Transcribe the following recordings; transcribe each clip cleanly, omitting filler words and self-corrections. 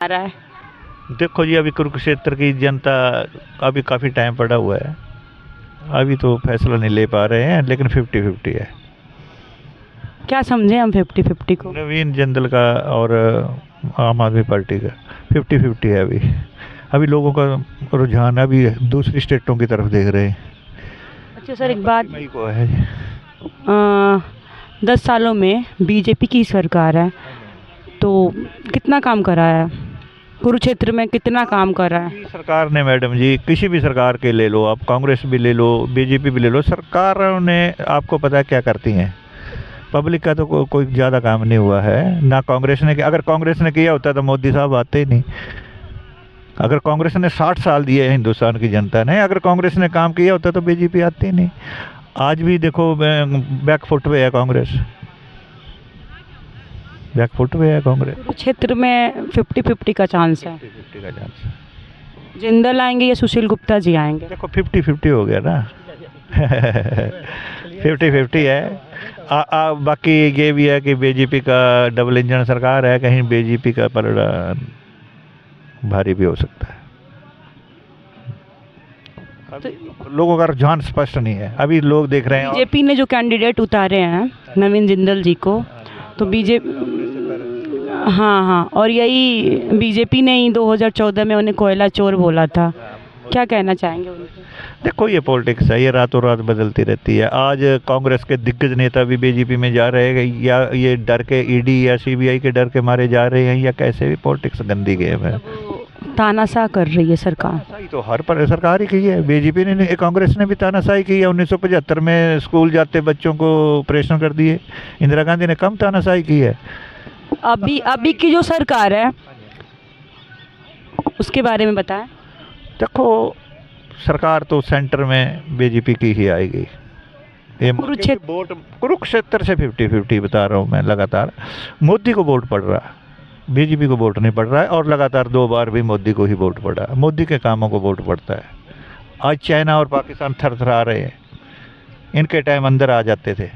आ रहा है? देखो जी, अभी कुरुक्षेत्र की जनता अभी काफ़ी टाइम पड़ा हुआ है। अभी तो फैसला नहीं ले पा रहे हैं, लेकिन 50-50 है। क्या समझे हम 50-50 को? नवीन जिंदल का और आम आदमी पार्टी का 50-50 है अभी। अभी लोगों का रुझान अभी दूसरी स्टेटों की तरफ देख रहे हैं। अच्छा सर, एक बात, 25 मई को है। 10 सालों में बीजेपी की सरकार है, तो कितना काम करा है कुरुक्षेत्र में, कितना काम करा है? किसी सरकार ने, मैडम जी, किसी भी सरकार के ले लो आप, कांग्रेस भी ले लो, बीजेपी भी ले लो, सरकारों ने आपको पता है क्या करती हैं। पब्लिक का तो कोई ज़्यादा काम नहीं हुआ है ना कांग्रेस ने। अगर कांग्रेस ने किया होता तो मोदी साहब आते ही नहीं। अगर कांग्रेस ने 60 साल दिए हैं हिंदुस्तान की जनता ने, अगर कांग्रेस ने काम किया होता तो बीजेपी आती ही नहीं। आज भी देखो बैकफुट पे है कांग्रेस, बैकफुट पे है कांग्रेस। कुरुक्षेत्र में 50-50 का चांस है। 50-50 का चांस। जिंदल आएंगे या सुशील गुप्ता जी आएंगे? देखो 50-50 हो गया ना। 50-50 है। बाकी ये भी है कि बीजेपी का डबल इंजन सरकार है, कहीं बीजेपी का पलड़ा भारी भी हो सकता है। अभी लोगों का रुझान स्पष्ट नहीं है, अभी लोग देख रहे हैं। बीजेपी ने जो कैंडिडेट उतारे हैं नवीन जिंदल जी को, तो बीजेपी, हाँ, और यही बीजेपी ने ही 2014 में उन्हें कोयला चोर बोला था। क्या कहना चाहेंगे उनसे? देखो, ये पॉलिटिक्स है, ये रातों रात बदलती रहती है। आज कांग्रेस के दिग्गज नेता भी बीजेपी में जा रहे हैं, या ये डर के ईडी या सीबीआई के डर के मारे जा रहे हैं, या कैसे भी पॉलिटिक्स गंदी गेम है। तानाशाह कर रही है सरकार। तानाशाही तो हर पर सरकार ही की है। बीजेपी ने, कांग्रेस ने भी तानाशाही की है। 1975 में स्कूल जाते बच्चों को ऑपरेशन कर दिए। इंदिरा गांधी ने कम तानाशाही की है। अभी की जो सरकार है उसके बारे में बताएं। देखो, सरकार तो सेंटर में बीजेपी की ही आएगी। ये कुरुक्षेत्र से 50-50 बता रहा हूँ मैं। लगातार मोदी को वोट पड़ रहा है, बीजेपी को वोट नहीं पड़ रहा है। और लगातार 2 बार भी मोदी को ही वोट पड़ा, मोदी के कामों को वोट पड़ता है। आज चाइना और पाकिस्तान थरथरा रहे हैं, इनके टाइम अंदर आ जाते थे।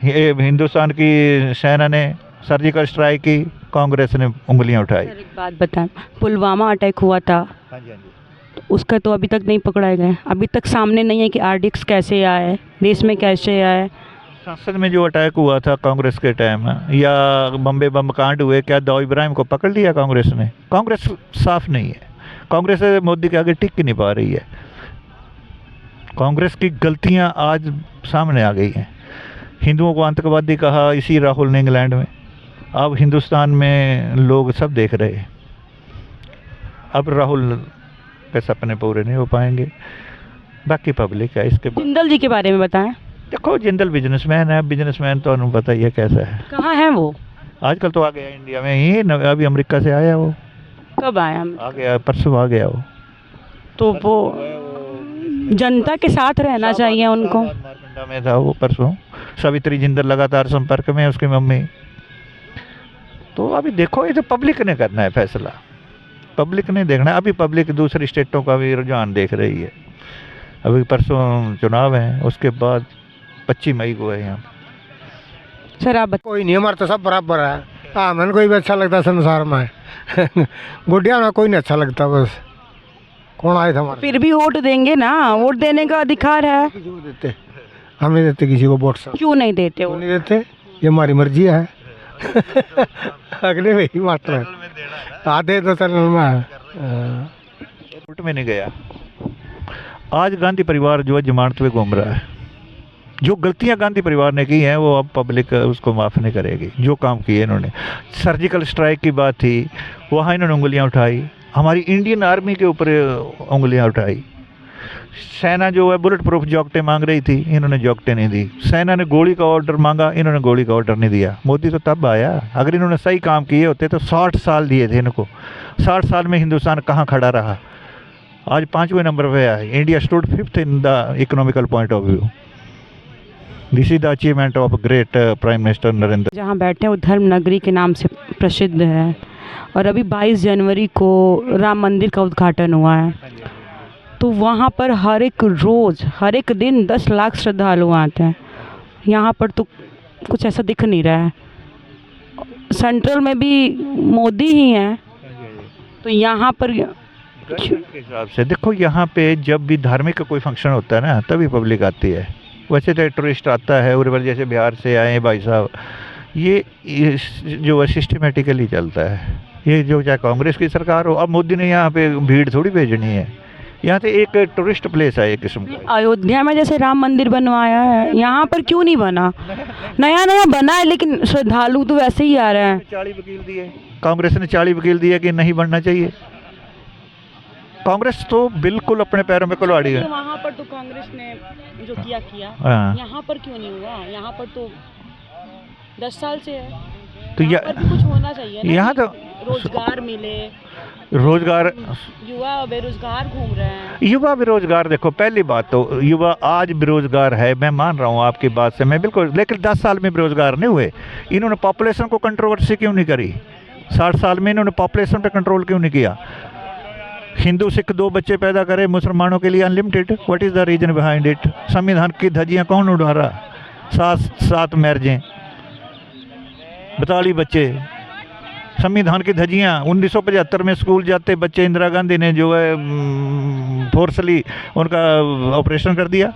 ये हिंदुस्तान की सेना ने सर्जिकल स्ट्राइक की, कांग्रेस ने उंगलियां उठाई। सर, एक बात बताएं, पुलवामा अटैक हुआ था, हाँ जी, हाँ जी। तो उसका तो अभी तक नहीं पकड़ाए गए। अभी तक सामने नहीं है कि आरडीएक्स कैसे आए, देश में कैसे आए। संसद में जो अटैक हुआ था कांग्रेस के टाइम, या बम्बे बम कांड हुए, क्या दाऊद इब्राहिम को पकड़ लिया कांग्रेस ने? कांग्रेस साफ नहीं है। कांग्रेस मोदी के आगे टिक नहीं पा रही है। कांग्रेस की गलतियां आज सामने आ गई हैं। हिंदुओं को आतंकवादी कहा इसी राहुल ने इंग्लैंड में। अब हिंदुस्तान में लोग सब देख रहे हैं। अब राहुल के सपने पूरे नहीं हो पाएंगे, बाकी पब्लिक है इसके। जिंदल जी के बारे में बताएं। देखो, जिंदल बिजनेसमैन है। बिजनेसमैन तो आपको पता ही है कैसा है। कहाँ है वो? आजकल तो आ गया इंडिया में ही, अभी अमेरिका से आया वो। कब आया? आ गया, परसों आ गया वो। तो वो जनता के साथ रहना चाहिए उनको। मारकंडा में था वो परसों। सावित्री जिंदल लगातार संपर्क में है, उसकी मम्मी। तो अभी देखो, ये तो पब्लिक ने करना है फैसला, पब्लिक ने देखना है। अभी पब्लिक दूसरी स्टेटों का भी रुझान देख रही है। अभी परसों चुनाव है, उसके बाद 25 मई को है यहाँ। सर आप कोई नहीं, हमारा तो सब बराबर है। हाँ, मन कोई भी अच्छा लगता है संसार में। गुडिया में कोई नहीं अच्छा लगता, बस कौन आए थे हमारे। फिर भी वोट देंगे ना, वोट देने का अधिकार है। किसी को देते, हम नहीं देते किसी को वोट। सब क्यों नहीं देते क्यों वो? नहीं देते, ये हमारी मर्जी है। अगले वही मात्र आते तो चैनल में वोट में नहीं गया। आज गांधी परिवार जो है जमानत पे घूम रहा है। जो गलतियां गांधी परिवार ने की हैं वो अब पब्लिक उसको माफ़ नहीं करेगी। जो काम किए इन्होंने, सर्जिकल स्ट्राइक की बात थी, वहाँ इन्होंने उंगलियां उठाई। हमारी इंडियन आर्मी के ऊपर उंगलियां उठाई। सेना जो है बुलेट प्रूफ जॉकेटें मांग रही थी, इन्होंने जॉकेटें नहीं दी। सेना ने गोली का ऑर्डर मांगा, इन्होंने गोली का ऑर्डर नहीं दिया। मोदी तो तब आया। अगर इन्होंने सही काम किए होते तो 60 साल दिए थे इनको। 60 साल में हिंदुस्तान कहाँ खड़ा रहा? आज 5वें नंबर पे है। India stood 5th in the economical point of view. This is the achievement of great prime minister Narendra. जहाँ बैठे वो धर्म नगरी के नाम से प्रसिद्ध है, और अभी 22 जनवरी को राम मंदिर का उद्घाटन हुआ है। तो वहाँ पर हर एक रोज़, हर एक दिन 10 लाख श्रद्धालु आते हैं। यहाँ पर तो कुछ ऐसा दिख नहीं रहा है। सेंट्रल में भी मोदी ही हैं, तो यहाँ पर गवर्नमेंट के हिसाब से देखो, यहाँ पे जब भी धार्मिक का कोई फंक्शन होता है ना, तभी पब्लिक आती है। वैसे तो टूरिस्ट आता है और जैसे बिहार से आए हैं भाई साहब, ये जो है सिस्टमेटिकली चलता है। ये जो चाहे कांग्रेस की सरकार हो, अब मोदी ने यहाँ पे भीड़ थोड़ी भेजनी है, यहाँ से एक टूरिस्ट प्लेस है एक किस्म का। अयोध्या में जैसे राम मंदिर बनवाया है, यहाँ पर क्यों नहीं बना? नया नया बना है लेकिन श्रद्धालु तो वैसे ही आ रहे हैं। 40 वकील दिए, कांग्रेस ने 40 वकील दिए कि नहीं बनना चाहिए। कांग्रेस तो बिल्कुल अपने पैरों में कुल्हाड़ी है। वहाँ पर तो कांग्रेस ने जो किया हाँ। यहाँ पर क्यों नहीं हुआ? यहाँ पर तो 10 साल से है, तो यहाँ पर भी कुछ होना चाहिए ना, यहाँ तो रोजगार मिले। रोजगार, युवा बेरोजगार घूम रहे हैं। युवा बेरोजगार, देखो पहली बात तो युवा आज बेरोजगार है, मैं मान रहा हूँ आपकी बात से, मैं बिल्कुल, लेकिन 10 साल में बेरोजगार नहीं हुए। इन्होंने पॉपुलेशन को कंट्रोवर्सी क्यों नहीं करी? 60 साल में इन्होंने पॉपुलेशन पे कंट्रोल क्यों नहीं किया? हिंदू सिख 2 बच्चे पैदा करे, मुसलमानों के लिए unlimited, what is the reason behind it? संविधान की धज्जियाँ कौन उड़ा रहा? 7 मैरिजें, 42 बच्चे, संविधान की धज्जियाँ। 1975 में स्कूल जाते बच्चे इंदिरा गांधी ने जो है फोर्सली उनका ऑपरेशन कर दिया,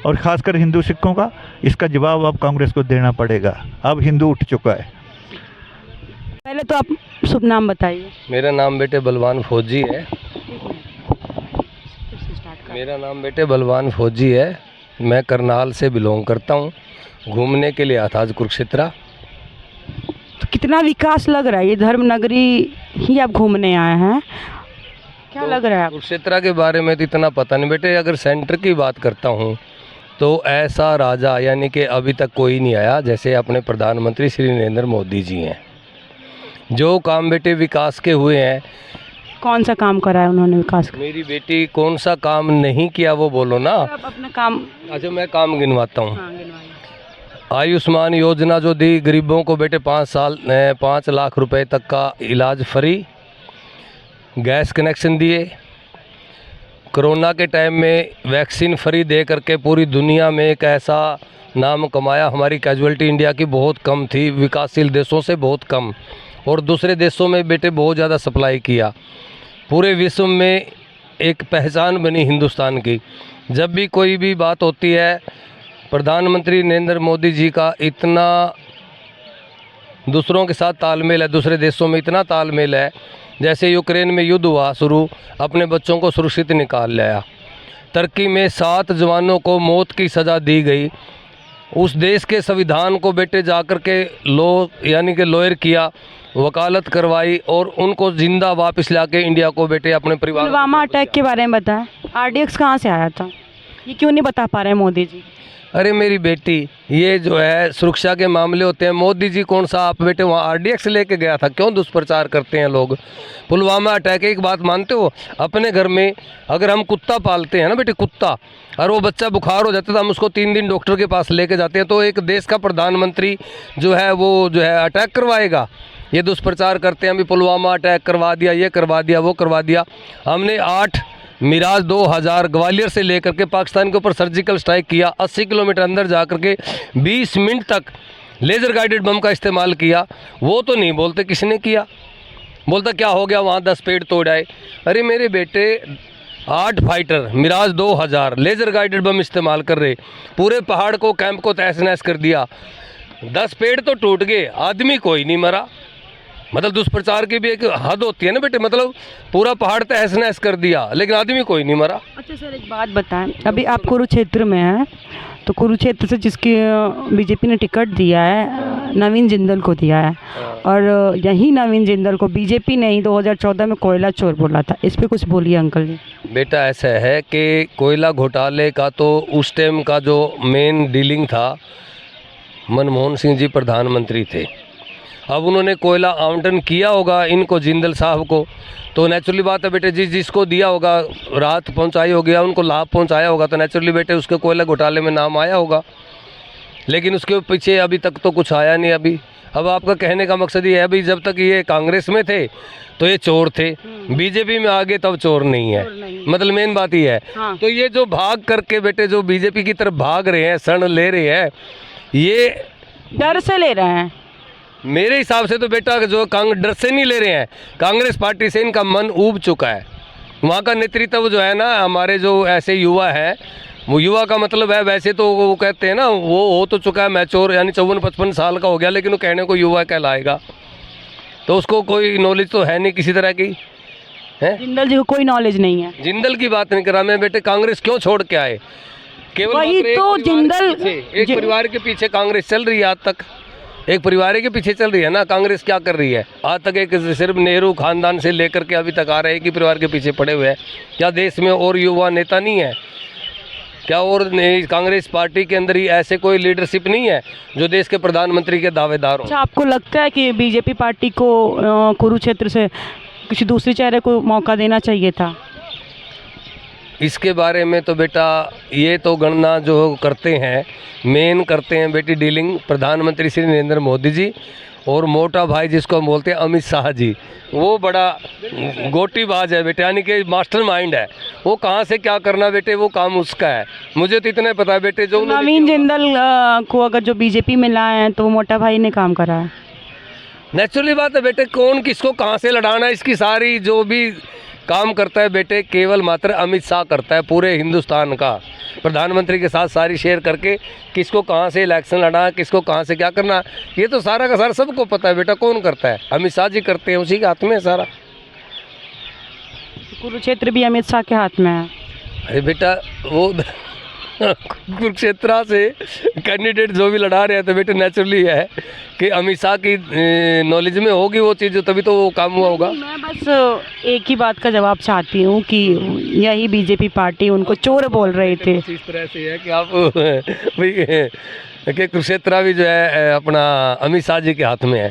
और ख़ासकर हिंदू सिखों का। इसका जवाब अब कांग्रेस को देना पड़ेगा। अब हिंदू उठ चुका है। पहले तो आप शुभ नाम बताइए। मेरा नाम बेटे बलवान फौजी है। मेरा नाम बेटे बलवान फौजी है। मैं करनाल से बिलोंग करता हूँ। घूमने के लिए आता आज कुरुक्षेत्र। तो कितना विकास लग रहा है? ये धर्म नगरी ही आप घूमने आए हैं, क्या लग रहा है आपको? कुरुक्षेत्र के बारे में तो इतना पता नहीं बेटे। अगर सेंटर की बात करता हूँ तो ऐसा राजा यानी कि अभी तक कोई नहीं आया जैसे अपने प्रधानमंत्री श्री नरेंद्र मोदी जी हैं। जो काम बेटे विकास के हुए हैं। कौन सा काम करा है उन्होंने विकास का? मेरी बेटी कौन सा काम नहीं किया वो बोलो ना। आप अपना काम। अच्छा मैं काम गिनवाता हूँ। हाँ, गिनवाइए। आयुष्मान योजना जो दी गरीबों को बेटे 5 लाख रुपए तक का इलाज फ्री। गैस कनेक्शन दिए। कोरोना के टाइम में वैक्सीन फ्री दे करके पूरी दुनिया में एक ऐसा नाम कमाया। हमारी कैजुअलिटी इंडिया की बहुत कम थी, विकासशील देशों से बहुत कम, और दूसरे देशों में बेटे बहुत ज़्यादा सप्लाई किया। पूरे विश्व में एक पहचान बनी हिंदुस्तान की। जब भी कोई भी बात होती है, प्रधानमंत्री नरेंद्र मोदी जी का इतना दूसरों के साथ तालमेल है, दूसरे देशों में इतना तालमेल है। जैसे यूक्रेन में युद्ध हुआ शुरू, अपने बच्चों को सुरक्षित निकाल लाया। तुर्की में 7 जवानों को मौत की सज़ा दी गई। उस देश के संविधान को बेटे जाकर के यानी कि लॉयर किया, वकालत करवाई, और उनको जिंदा वापस लाके इंडिया को बेटे अपने परिवार। पुलवामा अटैक के बारे में बताएं। RDX कहाँ से आया था, ये क्यों नहीं बता पा रहे हैं मोदी जी? अरे मेरी बेटी, ये जो है सुरक्षा के मामले होते हैं। मोदी जी कौन सा आप बेटे वहाँ RDX लेके गया था? क्यों दुष्प्रचार करते हैं लोग? पुलवामा अटैक, एक बात मानते हो? अपने घर में अगर हम कुत्ता पालते हैं ना बेटे, कुत्ता, और वो बच्चा बुखार हो जाता है तो हम उसको 3 दिन डॉक्टर के पास लेके जाते हैं। तो एक देश का प्रधानमंत्री जो है वो जो है अटैक करवाएगा? ये दुष्प्रचार करते हैं, अभी पुलवामा अटैक करवा दिया, ये करवा दिया, वो करवा दिया। हमने 8 मिराज 2000 ग्वालियर से लेकर के पाकिस्तान के ऊपर सर्जिकल स्ट्राइक किया। 80 किलोमीटर अंदर जा कर के 20 मिनट तक लेज़र गाइडेड बम का इस्तेमाल किया। वो तो नहीं बोलते किसने किया, बोलता क्या हो गया वहाँ 10 पेड़ तोड़ आए। अरे मेरे बेटे, 8 fighter Mirage 2000 laser guided bomb इस्तेमाल कर रहे, पूरे पहाड़ को, कैंप को तहस नहस कर दिया। 10 पेड़ तो टूट गए, आदमी कोई नहीं मरा। मतलब दुष्प्रचार की भी एक हद होती है ना बेटे। मतलब पूरा पहाड़ तहस नहस कर दिया लेकिन आदमी कोई नहीं मरा। अच्छा सर, एक बात बताएं, अभी आप कुरुक्षेत्र में हैं, तो कुरुक्षेत्र से जिसकी बीजेपी ने टिकट दिया है, नवीन जिंदल को दिया है, और यही नवीन जिंदल को बीजेपी ने ही 2014 में कोयला चोर बोला था। इस पर कुछ बोलिए अंकल जी। बेटा ऐसा है कि कोयला घोटाले का तो उस टाइम का जो मेन डीलिंग था, मनमोहन सिंह जी प्रधानमंत्री थे। अब उन्होंने कोयला आवंटन किया होगा इनको, जिंदल साहब को, तो नेचुरली बात है बेटे, जिसको दिया होगा, राहत पहुंचाई होगी, उनको लाभ पहुंचाया होगा, तो नेचुरली बेटे उसके कोयला घोटाले में नाम आया होगा। लेकिन उसके पीछे अभी तक तो कुछ आया नहीं। अभी अब आपका कहने का मकसद ये है, अभी जब तक ये कांग्रेस में थे तो ये चोर थे, बीजेपी में आ गए तब चोर नहीं है। मतलब मेन बात ये है। हाँ। तो ये जो भाग करके बेटे जो बीजेपी की तरफ भाग रहे हैं, शरण ले रहे हैं, ये डर से ले रहे हैं। मेरे हिसाब से तो बेटा जो कांग्रेस डर से नहीं ले रहे हैं, कांग्रेस पार्टी से इनका मन ऊब चुका है। वहाँ का नेतृत्व जो है ना, हमारे जो ऐसे युवा है, वो युवा का मतलब है, वैसे तो वो कहते हैं ना, वो हो तो चुका है मैच्योर, यानी 54-55 साल का हो गया, लेकिन वो कहने को युवा कहलाएगा, तो उसको कोई नॉलेज तो है नहीं किसी तरह की है। जिंदल जी को कोई नॉलेज नहीं है। जिंदल की बात नहीं कर रहा मैं बेटे, कांग्रेस क्यों छोड़ के आए? केवल वही मात्र तो एक परिवार के पीछे कांग्रेस चल रही है आज तक, एक परिवार के पीछे चल रही है ना। कांग्रेस क्या कर रही है आज तक? एक सिर्फ नेहरू खानदान से लेकर के अभी तक आ रहे हैं कि परिवार के पीछे पड़े हुए हैं। क्या देश में और युवा नेता नहीं है क्या? और कांग्रेस पार्टी के अंदर ही ऐसे कोई लीडरशिप नहीं है जो देश के प्रधानमंत्री के दावेदार हो? अच्छा, आपको लगता है कि बीजेपी पार्टी को कुरुक्षेत्र से किसी दूसरे चेहरे को मौका देना चाहिए था? इसके बारे में तो बेटा ये तो गणना जो करते हैं, मेन करते हैं बेटी डीलिंग प्रधानमंत्री श्री नरेंद्र मोदी जी और मोटा भाई जिसको हम बोलते हैं अमित शाह जी। वो बड़ा गोटीबाज है बेटे, यानी कि मास्टरमाइंड है। वो कहाँ से क्या करना बेटे, वो काम उसका है। मुझे तो इतना पता है बेटे, जो नवीन जिंदल को अगर जो बीजेपी में लाए हैं तो वो मोटा भाई ने काम करा है। नेचुरली बात है बेटे, कौन किसको कहाँ से लड़ाना है, इसकी सारी जो भी काम करता है बेटे केवल मात्र अमित शाह करता है पूरे हिंदुस्तान का। प्रधानमंत्री के साथ सारी शेयर करके किसको कहाँ से इलेक्शन लड़ना, किसको कहाँ से क्या करना, ये तो सारा का सारा सबको पता है बेटा। कौन करता है? अमित शाह जी करते हैं, उसी के हाथ में है सारा। कुरुक्षेत्र भी अमित शाह के हाथ में है। अरे बेटा वो कुरुक्षेत्र से कैंडिडेट जो भी लड़ा रहे हैं तो बेटे नेचुरली है कि अमित शाह की नॉलेज में होगी वो चीज़, तभी तो वो काम हुआ होगा। मैं बस एक ही बात का जवाब चाहती हूँ कि यही बीजेपी पार्टी उनको चोर बोल रहे थे। इस तरह से है कि आप भाई कि कुरुक्षेत्र भी जो है अपना अमित शाह जी के हाथ में है,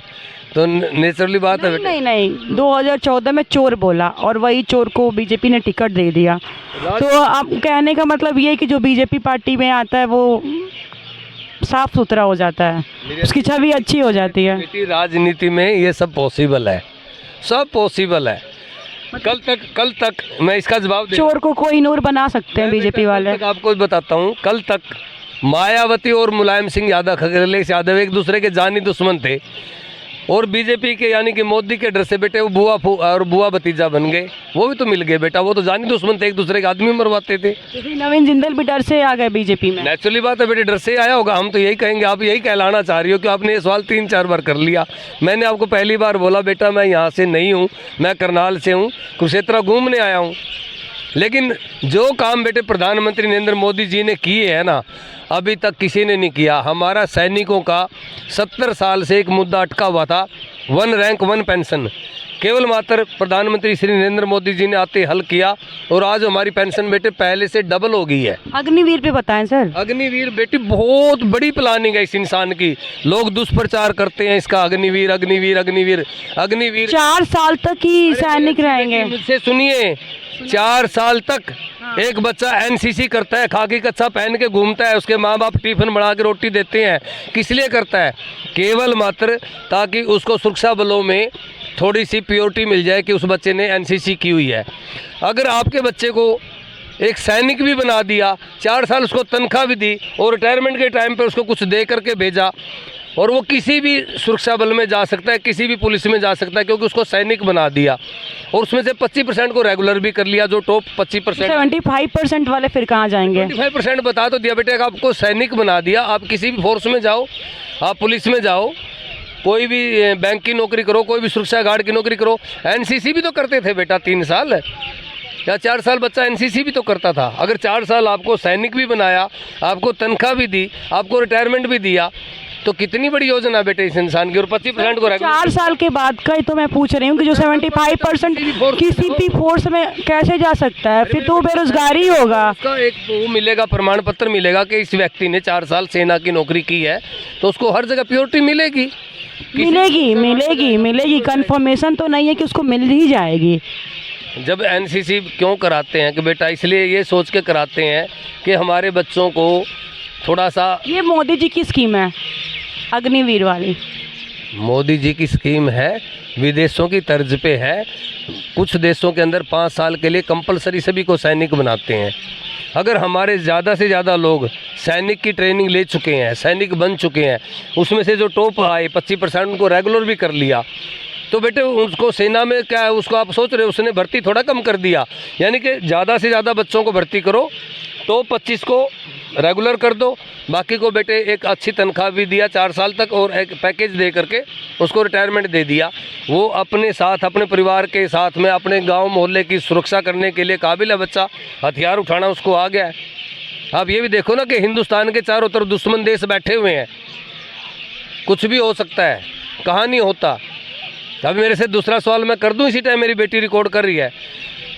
तो नेचुरली बात है बेटा। नहीं 2014 में चोर बोला और वही चोर को बीजेपी ने टिकट दे दिया। तो आप कहने का मतलब ये है कि जो बीजेपी पार्टी में आता है वो साफ सुथरा हो जाता है, उसकी छवि अच्छी हो जाती है। बेटी राजनीति में ये सब पॉसिबल है, सब पॉसिबल है। कल तक मैं इसका जवाब दे, चोर को कोई नूर बना सकते हैं बीजेपी वाले। आपको बताता हूँ, कल तक मायावती और मुलायम सिंह यादव, खगेलेश यादव एक दूसरे के जानी दुश्मन थे और बीजेपी के यानी कि मोदी के डर से बेटे वो बुआ भतीजा बन गए। वो भी तो मिल गए बेटा, वो तो जानी दुश्मन थे, एक दूसरे के आदमी मरवाते थे। नवीन जिंदल भी डर से आ गए बीजेपी में। नेचुरली बात है बेटे, डर से आया होगा। हम तो यही कहेंगे, आप यही कहलाना चाह रही हो कि आपने ये सवाल 3-4 बार कर लिया। मैंने आपको पहली बार बोला बेटा मैं यहाँ से नहीं हूँ, मैं करनाल से हूँ, कुरुक्षेत्र घूमने आया हूँ। लेकिन जो काम बेटे प्रधानमंत्री नरेंद्र मोदी जी ने किए हैं ना, अभी तक किसी ने नहीं किया। हमारा सैनिकों का 70 साल से एक मुद्दा अटका हुआ था, 1 रैंक 1 पेंशन, केवल मात्र प्रधानमंत्री श्री नरेंद्र मोदी जी ने आते हल किया और आज हमारी पेंशन बेटे पहले से डबल हो गई है। अग्निवीर पे बताएं सर। अग्निवीर बेटी बहुत बड़ी प्लानिंग है इस इंसान की। लोग दुष्प्रचार करते हैं इसका, अग्निवीर अग्निवीर अग्निवीर अग्निवीर। 4 साल तक ही सैनिक रहेंगे। मुझसे सुनिए, 4 साल तक एक बच्चा एनसीसी करता है, खाकी कच्छा पहन के घूमता है, उसके माँ बाप टिफिन बना के रोटी देते हैं। किस लिए करता है? केवल मात्र ताकि उसको सुरक्षा बलों में थोड़ी सी प्योरिटी मिल जाए कि उस बच्चे ने एनसीसी की हुई है। अगर आपके बच्चे को एक सैनिक भी बना दिया, 4 साल उसको तनख्वाह भी दी और रिटायरमेंट के टाइम पे उसको कुछ दे करके भेजा, और वो किसी भी सुरक्षा बल में जा सकता है, किसी भी पुलिस में जा सकता है, क्योंकि उसको सैनिक बना दिया और उसमें से 25% को रेगुलर भी कर लिया। जो टॉप 25%, 75% वाले फिर कहाँ जाएंगे? 25% बता तो दिया बेटे, आपको सैनिक बना दिया, आप किसी भी फोर्स में जाओ, आप पुलिस में जाओ, कोई भी बैंक की नौकरी करो, कोई भी सुरक्षा गार्ड की नौकरी करो। एनसीसी भी तो करते थे बेटा 3 साल या 4 साल बच्चा एनसीसी भी तो करता था। अगर 4 साल आपको सैनिक भी बनाया, आपको तनख्वाह भी दी, आपको रिटायरमेंट भी दिया, तो कितनी बड़ी योजना बेटे इस इंसान की। और 25% को 4 साल के बाद का ही तो मैं पूछ रही हूँ कि जो 75% किसी भी फोर्स में कैसे जा सकता है, फिर तो बेरोजगारी होगा। उसका एक वो मिलेगा, प्रमाण पत्र मिलेगा कि इस व्यक्ति ने 4 साल सेना की नौकरी की है, तो उसको हर जगह प्योरिटी मिलेगी। मिलेगी कंफर्मेशन तो नहीं है कि उसको मिल ही जाएगी। जब एनसीसी क्यों कराते हैं कि बेटा इसलिए ये सोच के कराते हैं कि हमारे बच्चों को थोड़ा सा। ये मोदी जी की स्कीम है अग्निवीर वाली, मोदी जी की स्कीम है, विदेशों की तर्ज पे है। कुछ देशों के अंदर 5 साल के लिए कंपलसरी सभी को सैनिक बनाते हैं। अगर हमारे ज़्यादा से ज़्यादा लोग सैनिक की ट्रेनिंग ले चुके हैं, सैनिक बन चुके हैं, उसमें से जो टॉप आए 25% उनको रेगुलर भी कर लिया। तो बेटे उसको सेना में क्या है, उसको आप सोच रहे हो उसने भर्ती थोड़ा कम कर दिया। यानी कि ज़्यादा से ज़्यादा बच्चों को भर्ती करो, तो 25 को रेगुलर कर दो, बाकी को बेटे एक अच्छी तनख्वाह भी दिया 4 साल तक और एक पैकेज दे करके उसको रिटायरमेंट दे दिया। वो अपने साथ, अपने परिवार के साथ में अपने गांव मोहल्ले की सुरक्षा करने के लिए काबिल है बच्चा। हथियार उठाना उसको आ गया है। आप ये भी देखो ना कि हिंदुस्तान के चारों तरफ दुश्मन देश बैठे हुए हैं, कुछ भी हो सकता है, कहाँ नहीं होता। अभी मेरे से दूसरा सवाल मैं कर दूं, इसी टाइम मेरी बेटी रिकॉर्ड कर रही है।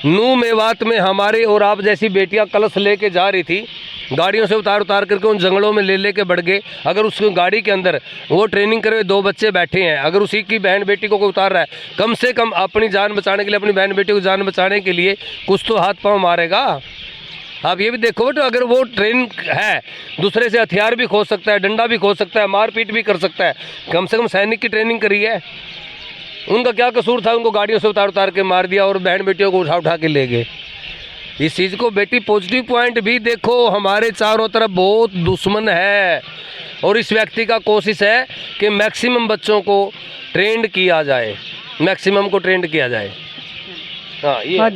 नू मेवात में हमारे और आप जैसी बेटियां कलश लेके जा रही थी, गाड़ियों से उतार करके उन जंगलों में ले के बढ़ गए। अगर उस गाड़ी के अंदर वो ट्रेनिंग करे हुए 2 बच्चे बैठे हैं, अगर उसी की बहन बेटी को कोई उतार रहा है, कम से कम अपनी जान बचाने के लिए, अपनी बहन बेटी को जान बचाने के लिए कुछ तो हाथ पाँव मारेगा। आप ये भी देखो बेटो, अगर वो ट्रेन है, दूसरे से हथियार भी खोज सकता है, डंडा भी खोज सकता है, मारपीट भी कर सकता है, कम से कम सैनिक की ट्रेनिंग करी है। उनका क्या कसूर था, उनको गाड़ियों से उतार के मार दिया और बहन बेटियों को उठा के ले गए। इस चीज़ को बेटी पॉजिटिव पॉइंट भी देखो, हमारे चारों तरफ बहुत दुश्मन है और इस व्यक्ति का कोशिश है कि मैक्सिमम बच्चों को ट्रेंड किया जाए, मैक्सिमम को ट्रेंड किया जाए। हाँ, ये